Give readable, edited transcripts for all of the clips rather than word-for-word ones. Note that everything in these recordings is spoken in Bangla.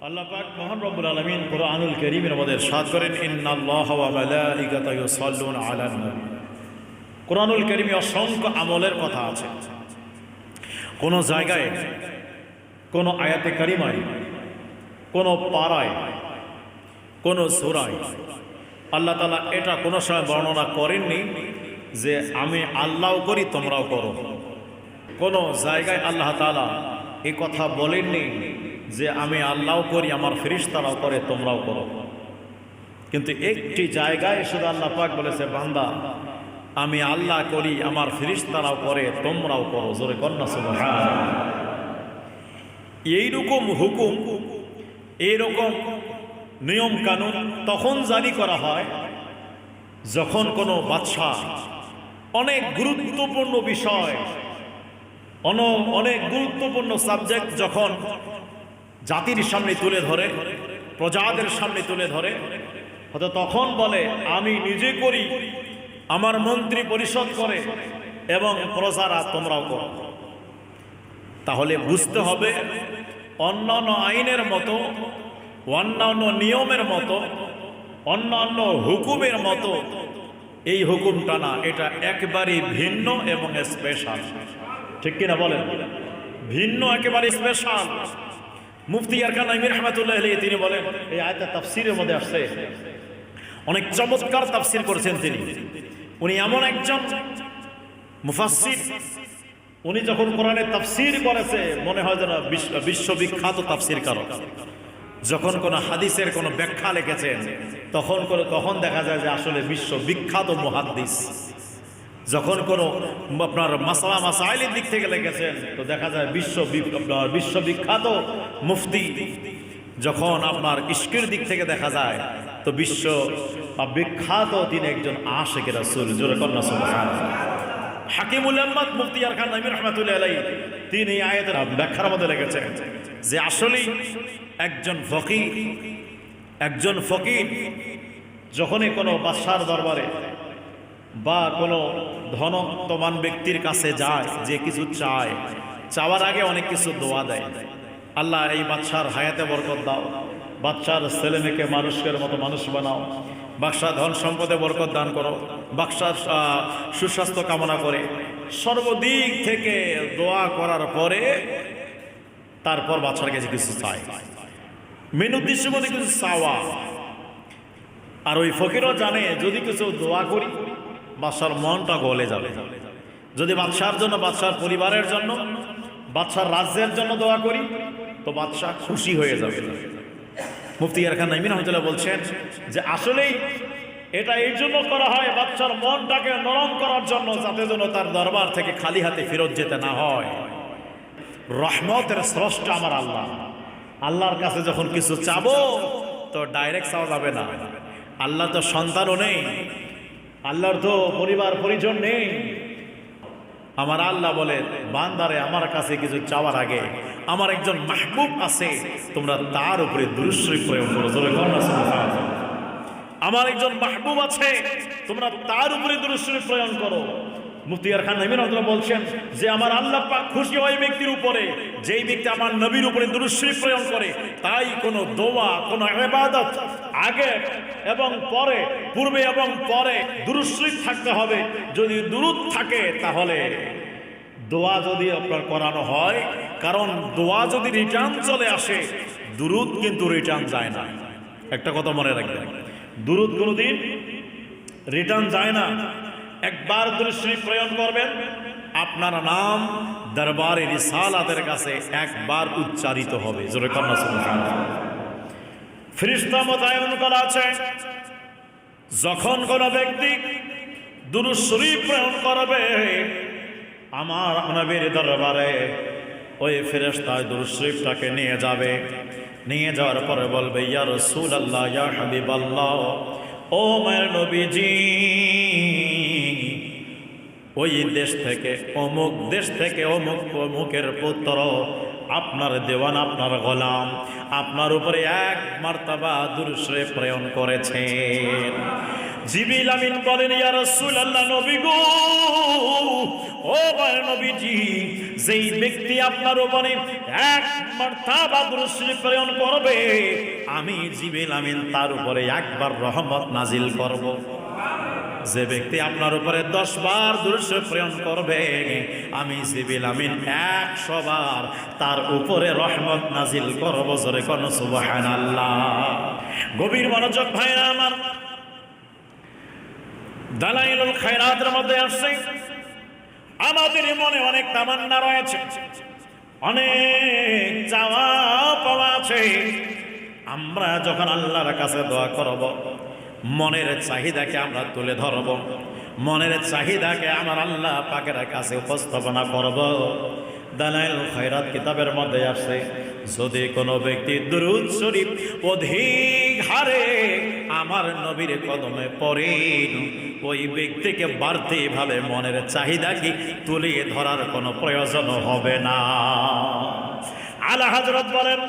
আল্লাহ পাক মহান রব্বুল আলামিন কুরআনুল কারীমের মধ্যে ইরশাদ করেন ইন্নাল্লাহা ওয়া মালাইকাতাহু ইউসাল্লুনা আলান নবী। কুরআনুল কারীমে অসংখ্য আমলের কথা আছে। কোন জায়গায়, কোন আয়াতে কারিমায়, কোন পারায়, কোন সূরায় আল্লাহ তাআলা এটা কোনো সময় বর্ণনা করেননি যে আমি আল্লাহও করি তোমরাও করো। কোন জায়গায় আল্লাহ তাআলা এই কথা বলেননি যে আমি আল্লাহও করি আমার ফেরেশতারাও করে তোমরাও করো। কিন্তু একটি জায়গায় শুধু আল্লাহ পাক বলেছে, বান্দা আমি আল্লাহ করি আমার ফেরেশতারাও করে তোমরাও করো। জোরে কন্যা সুবহানাল্লাহ। এইরকম হুকুম, এইরকম নিয়ম কানুন তখন জারি করা হয় যখন কোনো বাদশাহ অনেক গুরুত্বপূর্ণ বিষয়, অনেক গুরুত্বপূর্ণ সাবজেক্ট যখন জাতির সামনে তুলে ধরে, প্রজাদের সামনে তুলে ধরে, হয়তো তখন বলে আমি নিজে করি, আমার মন্ত্রী পরিষদ করে এবং প্রজারা তোমরাও করো। তাহলে বুঝতে হবে অন্যান্য আইনের মতো, অন্যান্য নিয়মের মতো, অন্যান্য হুকুমের মতো এই হুকুমটা না, এটা একেবারেই ভিন্ন এবং স্পেশাল। ঠিক কিনা বলেন? ভিন্ন, একেবারে স্পেশাল। মুফতি আরকান নাইমি রাহমাতুল্লাহি আলাইহি তিনি বলেন, এই আয়াতটা তাফসীরের মধ্যে আসছে, অনেক চমৎকার তাফসীর করেছেন তিনি। উনি এমন একজন মুফাসসির, উনি যখন কোরআনের তাফসীর করেছে মনে হয় যেন বিশ্ববিখ্যাত তাফসীরকারক। যখন কোনো হাদিসের কোনো ব্যাখ্যা লিখেছেন তখন দেখা যায় যে আসলে বিশ্ববিখ্যাত মুহাদ্দিস। যখন কোনো আপনার মাসলা মাসাইলের দিক থেকে লিখেছেন তো দেখা যায় বিশ্ববিখ্যাত মুফতি। যখন আপনার ইশকের দিক থেকে দেখা যায় তো বিখ্যাত তিনি একজন আশিক রাসূল। জোরে কন্যা সুবহানাল্লাহ। হাকিমুল উম্মাত মুফতি আরকান নাইমি রাহমাতুল্লাহি আলাইহি তিনি আয়াতের ব্যাখ্যার মধ্যে লিখেছেন যে আসলেই একজন ফকির যখনই কোনো বাদশার দরবারে বা কোনো ধনত্ববান ব্যক্তির কাছে যায়, যে কিছু চায়, চাওয়ার আগে অনেক কিছু দোয়া দেয়। আল্লাহ এই বাদশার হায়াতে বরকত দাও, বাদশার ছেলে মেয়েকে মানুষের মতো মানুষ বানাও, বাদশাহ ধন সম্পদে বরকত দান করো, বাদশার সুস্বাস্থ্য কামনা করে সর্বদিক থেকে দোয়া করার পরে তারপর বাদশার কাছে কিছু চায়, মেন উদ্দেশ্য বলে কিছু চাওয়া। আর ওই ফকিরও জানে যদি কিছু দোয়া করি বাদশার মনটা গলে যাবে। যদি বাদশার জন্য, বাদশার পরিবারের জন্য, বাদশার রাজ্যের জন্য দোয়া করি তো বাদশাহ খুশি হয়ে যাবে। মুফতি আরকান নাইমি রাহমাতুল্লাহ বলছেন যে আসলেই এটা এই জন্য করা হয় বাদশার মনটাকে নরম করার জন্য, যাতে যেন তার দরবার থেকে খালি হাতে ফেরত যেতে না হয়। রহমতের স্রষ্টা আমার আল্লাহ, আল্লাহর কাছে যখন কিছু চাবো তো ডাইরেক্ট চাওয়া যাবে না। আল্লাহ তো সন্তানও নেই, আল্লাহর তো পরিবার পরিজন নেই। আমার আল্লাহ বলে, বান্দারে আমার কাছে কিছু চাওয়ার আগে আমার একজন মাহবুব আছে, তোমরা তার উপরে দুরূদ শরীফ প্রয়োগ করো। আমার একজন মাহবুব আছে, তোমরা তার উপরে দুরূদ শরীফ প্রয়োগ করো। মুফতি আরকান নাইমি রাহমাতুল্লাহ বলছেন যে আমার আল্লাহ পাক খুশি হয় ব্যক্তির উপরে, যেই ব্যক্তি আমার নবীর উপরে দুরূদ শরীফ প্রয়োগ করে। তাই কোনো দোয়া, কোনো ইবাদত আগে এবং পরে, পূর্বে এবং পরে দুরূদ শরীফ থাকতে হবে। যদি দুরূদ থাকে তাহলে দোয়া যদি আপনার করানো হয়, কারণ দোয়া যদি রিটার্ন চলে আসে, দুরূদ কিন্তু রিটার্ন যায় না। একটা কথা মনে রাখবেন, দুরূদ কোনোদিন রিটার্ন যায় না। একবার দুরূদ শরীফ প্রয়োগ করবেন, আপনার নাম দরবারে রিসালাতের কাছে একবার উচ্চারিত হবে। জোরে কন্যা সুবহানাল্লাহ। ফেরেশতা মোতায়েন করা আছে, যখন কোনো ব্যক্তি দুরূদ শরীফ প্রয়োগ করবে আমার নবীর দরবারে, ওই ফেরেশতা দুরূদ শরীফটাকে নিয়ে যাবে। নিয়ে যাওয়ার পরে বলবে, ইয়া রাসূলুল্লাহ, ইয়া হাবিবাল্লাহ, ও মায়ের নবীজি, ওই দেশ থেকে, অমুক দেশ থেকে, অমুকের পুত্র আপনার দেওয়ান, আপনার গোলাম আপনার উপরে এক মার্তাবা দুরূদ শরীফ প্রেরণ করেছেন। জিবরিল আমিন বলেন, ইয়া রাসূলুল্লাহ, নবী গো, ও নবীজি, যেই ব্যক্তি আপনার উপরে এক মার্তাবা দুরূদ শরীফ প্রেরণ করবে, আমি জিবরিল আমিন তার উপরে একবার রহমত নাজিল করব। যে ব্যক্তি আপনার উপরে 10 বার দুরূদ শরীফ প্রেরণ করবে, আমি জিবরিল আমিন 100 বার তার উপরে রহমত নাজিল করব। জোরে কোন সুবহানাল্লাহ। গভীর মনোযোগ ভাইরা আমার, দালাইলুল খায়রাতের মধ্যে আসছে, আমাদের মনে অনেক তামান্না রয়েছে, অনেক চাওয়া পাওয়া আছে। আমরা যখন আল্লাহর কাছে দোয়া করব, মনের চাহিদাকে আমরা তুলে ধরব, মনের চাহিদাকে আমার আল্লাহ পাকের কাছে উপস্থাপনা করব। দালাইলুল খায়রাত কিতাবের মধ্যে আসছে, যদি কোনো ব্যক্তি দুরূদ শরীফ অধিক হারে আমার নবীর কদমে পড়ে, ওই ব্যক্তিকে বাড়তি ভাবে মনের চাহিদাকে তুলিয়ে ধরার কোনো প্রয়োজন হবে না। আলা হযরত বলেন,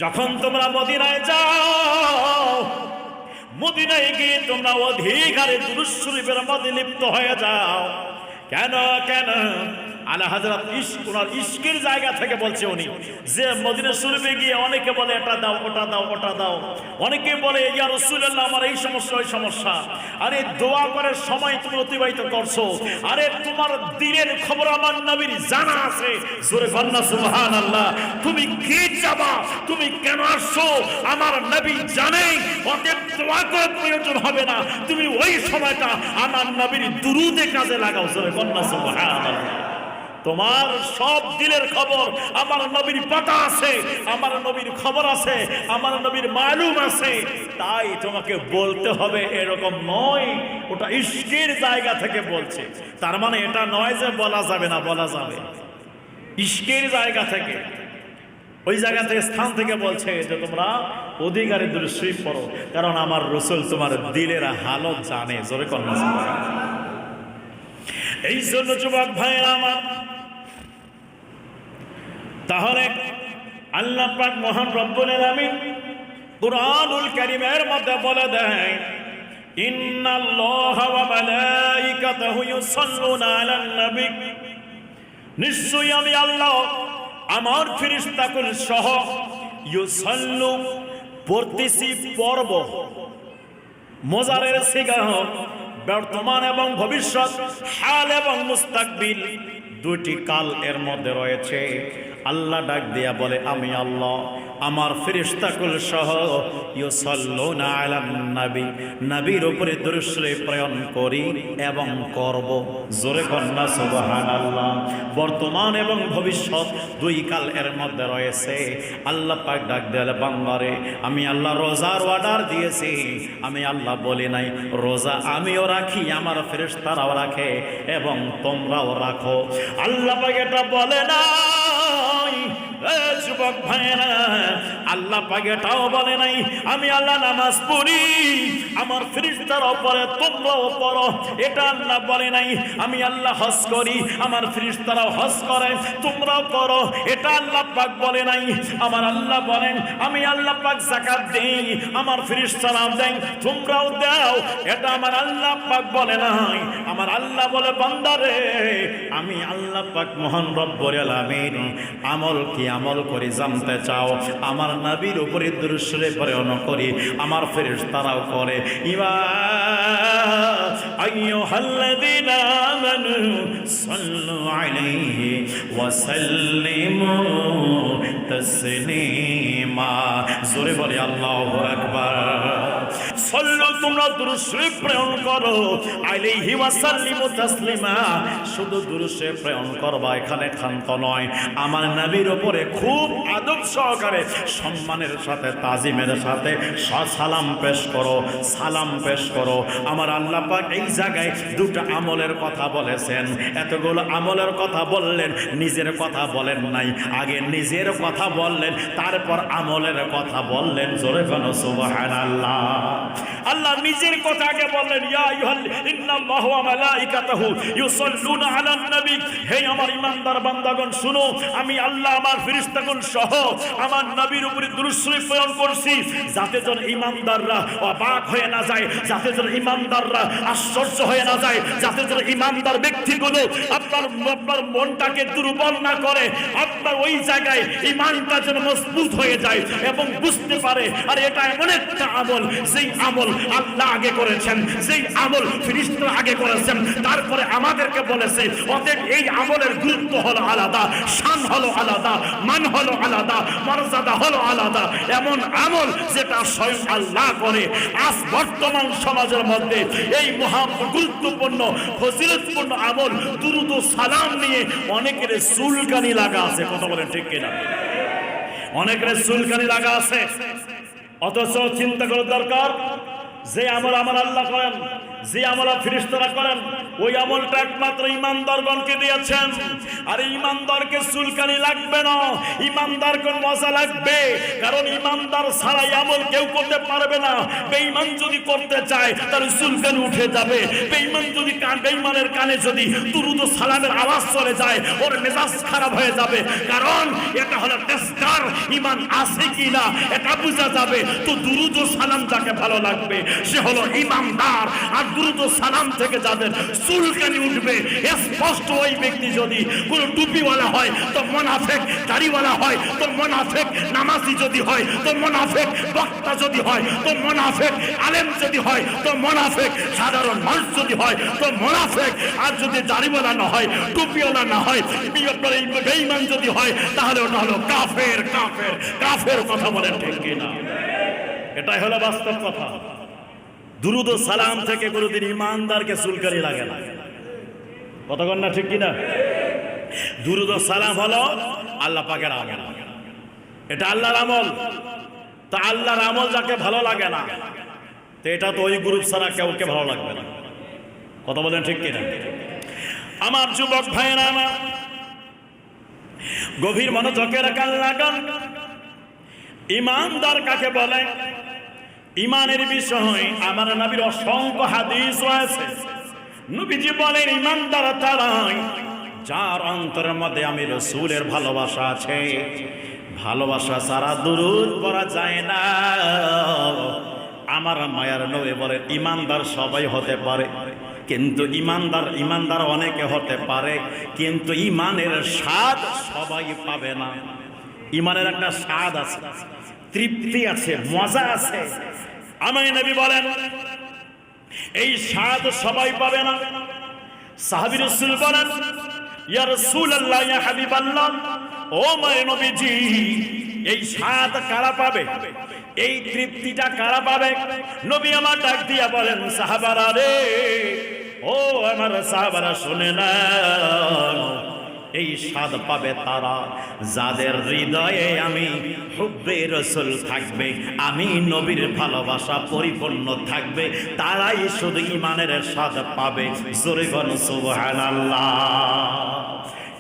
যখন তোমরা মদিনায় যাও, মদিনায় গিয়ে তোমরা অধিক হারে দুরূদ শরীফের মধ্যে লিপ্ত হয়ে যাও। কেন কেন? আলা হযরত ওনার ইশকের জায়গা থেকে বলছে উনি, যে মদিনা শরীফে গিয়ে অনেকে বলে এটা দাও, ওটা দাও, ওটা দাও, অনেকে বলে ইয়া রাসূলুল্লাহ আমার এই সমস্যা, ওই সমস্যা। আরে দোয়া করার সময় তুমি অতিবাহিত করছো, আরে তোমার দিনের খবর আমার নবীর জানা আছে। জোরে বলনা সুবহানাল্লাহ। তুমি কি চাবা, তুমি কেন আসছো, আমার নবী জানে। অতএব দোয়া করার প্রয়োজন হবে না, তুমি ওই সময়টা আমার নবীর দুরূদে কাজে লাগাও। জোরে বলনা সুবহানাল্লাহ। তোমার সব দিলের খবর আমার নবীর পাতা আছে, আমার নবীর খবর আছে, আমার নবীর মালুম আছে। তাই তোমাকে বলতে হবে এরকম নয়, ওটা ইশকের জায়গা থেকে বলছে। তার মানে এটা নয় যে বলা যাবে না, বলা যাবে। ইশকের জায়গা থেকে, ওই জায়গা থেকে, স্থান থেকে বলছে যে তোমরা অধিকারে দুরূদ শরীফ পড়ো, কারণ আমার রাসূল তোমার দিলের হালত জানে। জোরে কন্যা। এই জন্য যুবক ভাইরা আমার, তাহলে আল্লাহ পাক মহান রব্বুল আলামিন কুরআনুল কারীমের মধ্যে বলে দেয়, ইন্নাল্লাহা ওয়া মালাইকাতাহু ইউসাল্লুনা আলান নবী, নিশ্চয়ই আমি আল্লাহ আমার ফেরেশতাকুল সহ ইউসাল্লু পড়তেছি, পড়ব। মুজারের সিগা বর্তমান এবং ভবিষ্যৎ, হাল এবং মুস্তাকবিল, দুটি কাল এর মধ্যে রয়েছে। আল্লাহ ডাক দিয়া বলে, আমি আল্লাহ আমার ফেরেশতাকুল সহ ইউসাল্লুনা আলান নবী, নবীর উপরে দুরূদ শরীফ প্রেরণ করি এবং করব। জোরে কন্যা সুবহানাল্লাহ। বর্তমান এবং ভবিষ্যৎ দুই কাল এর মধ্যে রয়েছে। আল্লাহ পাক ডাক দেয়ালে, বান্দারে আমি আল্লাহ রোজার অর্ডার দিয়েছি। আমি আল্লাহ বলি নাই, রোজা আমিও রাখি, আমার ফেরেশতারাও রাখে এবং তোমরাও রাখো। আল্লাহ পাক এটা বলে না। যুবক ভাইরা, আল্লাহ পাক এটাও বলে নাই আমি আল্লাহ নামাজ পড়ি, আমার ফেরেশতারাও পড়ে, তোমরাও পড়ো। এটা আল্লাহ বলে নাই আমি আল্লাহ হজ করি, আমার ফেরেশতারাও হজ করে, তোমরাও করো। এটা আল্লাহ পাক বলে নাই। আমার আল্লাহ বলেন আমি আল্লাহ পাক যাকাত দেই, আমার ফেরেশতারাও দেয়, তোমরাও দাও। এটা আমার আল্লাহ পাক বলে নাই। আমার আল্লাহ বলে, বান্দারে আমি আল্লাহ পাক মহান রব্বুল আলামিন আমল কি আমল করি জানতে চাও? আমার নবীর উপরে দুরূদ শরীফ প্রেরণ করি, আমার ফেরেশতারাও করে। ইয়া আইয়ুহাল্লাযীনা আমানু সাল্লু আলাইহি ওয়া সাল্লিমু তাসলিমা। জোরে বলে আল্লাহু আকবার। সাল্লু, তোমরা দুরূদ শরীফ প্রেরণ করো, আলাইহি ওয়া সাল্লিমু তাসলিমা। শুধু দুরূদ শরীফ প্রেরণ করবা, এখানে ক্ষান্ত নয়। আমার নবীর উপরে খুব আদব সহকারে, সম্মানের সাথে, তাজিমের সাথে সালাম পেশ করো, সালাম পেশ করো। আমার আল্লাহ পাক এই জায়গায় দুটো আমলের কথা বলেছেন। এতগুলো আমলের কথা বললেন, নিজের কথা বলেন নাই। আগে নিজের কথা বললেন, তারপর আমলের কথা বললেন। জোরে বলো সুবহানাল্লাহ। আল্লাহ নিজের কথা আগে বললেন, ইয়া আইয়ুহাল ইন্নাল্লাহু ওয়া মালাইকাতাহু ইউসাল্লুনা আলান নবী, হে আমার ঈমানদার বান্দাগণ শুনো, আমি আল্লাহ আমার ফেরেশতাগণ সহ আমার নবীর উপরে দুরূদ শরীফ প্রেরণ করছি, যাতে যেন ঈমানদাররা অবাক হয়ে না যায়, যাতে যেন ঈমানদাররা আশ্চর্য হয়ে না যায়, যাতে যেন ঈমানদার ব্যক্তিগুলো আপনার মনটাকে দুর্বল না করে, আপনার ওই জায়গায় ঈমানটা যেন মজবুত হয়ে যায় এবং বুঝতে পারে আর এটা এমন একটা আমল, যেই আমল আল্লাহ আগে করেছেন, যেই আমল ফেরেশতারা আগে করেছেন, তারপরে আমাদেরকে বলেছে, অতএব এই আমলের গুরুত্ব হলো আলাদা, শান হলো আলাদা, মান হলো আলাদা, মর্যাদা হলো আলাদা, এমন আমল যেটা স্বয়ং আল্লাহ করে। আজ বর্তমান সমাজের মধ্যে এই মহা গুরুত্বপূর্ণ ফজিলতপূর্ণ আমল দুরূদ ও সালাম নিয়ে অনেকের চুলকানি লাগা আছে। কথা বলেন ঠিক কিনা? অনেকের চুলকানি লাগা আছে, অথচ চিন্তা করার দরকার, যে আমল আমার আল্লাহ করেন, যে আমল ফেরেশতারা করেন, ওই আমলটা একমাত্র ঈমানদারগণকে দিয়েছেন। আর ঈমানদারকে চুলকানি লাগবে না, ঈমানদারকে মজা লাগবে, কারণ ঈমানদার ছাড়া এই আমল কেউ করতে পারবে না। বেঈমান যদি করতে চায় তার চুলকানি উঠে যাবে। বেঈমান যদি বেঈমানের কানে যদি দুরূদ ও সালামের আওয়াজ চলে যায়, ওর মেজাজ খারাপ হয়ে যাবে, কারণ এটা হলো টেস্টার, ঈমান আছে কিনা এটা বোঝা যাবে। তো দুরূদ ও সালাম যাকে ভালো লাগবে সে হলো ঈমানদার। আর দুরূদ ও সালাম থেকে যাদের চুলকানি উঠবে, স্পষ্ট ওই ব্যক্তি যদি কোনো টুপিওয়ালা হয় তো মুনাফিক, দাড়িওয়ালা হয় তো মুনাফিক, নামাজি যদি হয় তো মুনাফিক, বক্তা যদি হয় তো মুনাফিক, আলেম যদি হয় তো মুনাফিক, সাধারণ মানুষ যদি হয় তো মুনাফিক। আর যদি দাড়িওয়ালা না হয়, টুপিওয়ালা না হয়, বেঈমান যদি হয়, তাহলে ওটা হলো কাফের। কাফের কাফের কথা বলেন ঠিক কিনা? এটাই হলো বাস্তব কথা। দুরূদ ও সালাম থেকে কোনদিন ঈমানদারকে চুলকানি লাগে না। কতক্ষণ না ঠিক কিনা? দুরূদ ও সালাম হলো আল্লাহ পাকের আমল, এটা আল্লাহর আমল। তা আল্লাহর আমল যাকে ভালো লাগে না, তো এটা তো ওই গ্রুপ ছাড়া কাউকে ভালো লাগবে না। কথা বলেন ঠিক কিনা? আমার যুবক ভাইয়েরা আমার, গভীর মনোযোগের কান লাগান। ঈমানদার কাকে বলে? ঈমানের বিষয় আমার নবীর অসংখ্য হাদিস রয়েছে। নবীজি বলেন, ঈমানদার তারাই যার অন্তরের মধ্যে আমি রাসূলের ভালোবাসা আছে। ভালোবাসা ছাড়া দুরূদ পড়া যায় না। আমার মায়ার নবী বলেন, ঈমানদার সবাই হতে পারে, কিন্তু ঈমানদার অনেকে হতে পারে, কিন্তু ঈমানের স্বাদ সবাই পাবে না। ঈমানের একটা স্বাদ আছে, তৃপ্তি আছে, মজা আছে। আমার নবী বলেন, এই স্বাদ সবাই পাবে না। সাহাবী রাসূল বলেন, ইয়া রাসূলুল্লাহ, ইয়া হাবিবাল্লাহ, ও মায়ের নবীজি, এই স্বাদ কারা পাবে? এই তৃপ্তিটা কারা পাবে? নবী আমার ডাক দিয়া বলেন, সাহাবারা রে, ও আমার সাহাবারা শুনে না, এই স্বাদ পাবে তারা যাদের হৃদয়ে আমি হুব্বে রাসূল থাকবে, আমি নবীর ভালোবাসা পরিপূর্ণ থাকবে, তারাই শুধু ঈমানের স্বাদ পাবে। জোরে বলুন সুবহানাল্লাহ।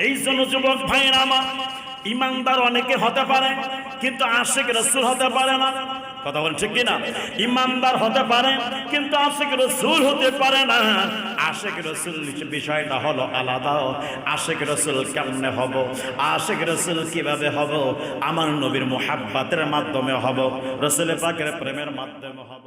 এই জন্য যুবক ভাইরা আমার, ঈমানদার অনেকে হতে পারে, কিন্তু আশিক রাসূল হতে পারে না। কথা বলেন ঠিক কিনা? ঈমানদার হতে পারে, কিন্তু আশিক রাসূল হতে পারে না। আশিক রাসূল বিষয়টা হলো আলাদা। আশিক রাসূল কেমনে হব? আশিক রাসূল কিভাবে হব? আমার নবীর মুহাব্বতের মাধ্যমে হব, রাসূল পাকের প্রেমের মাধ্যমে হব।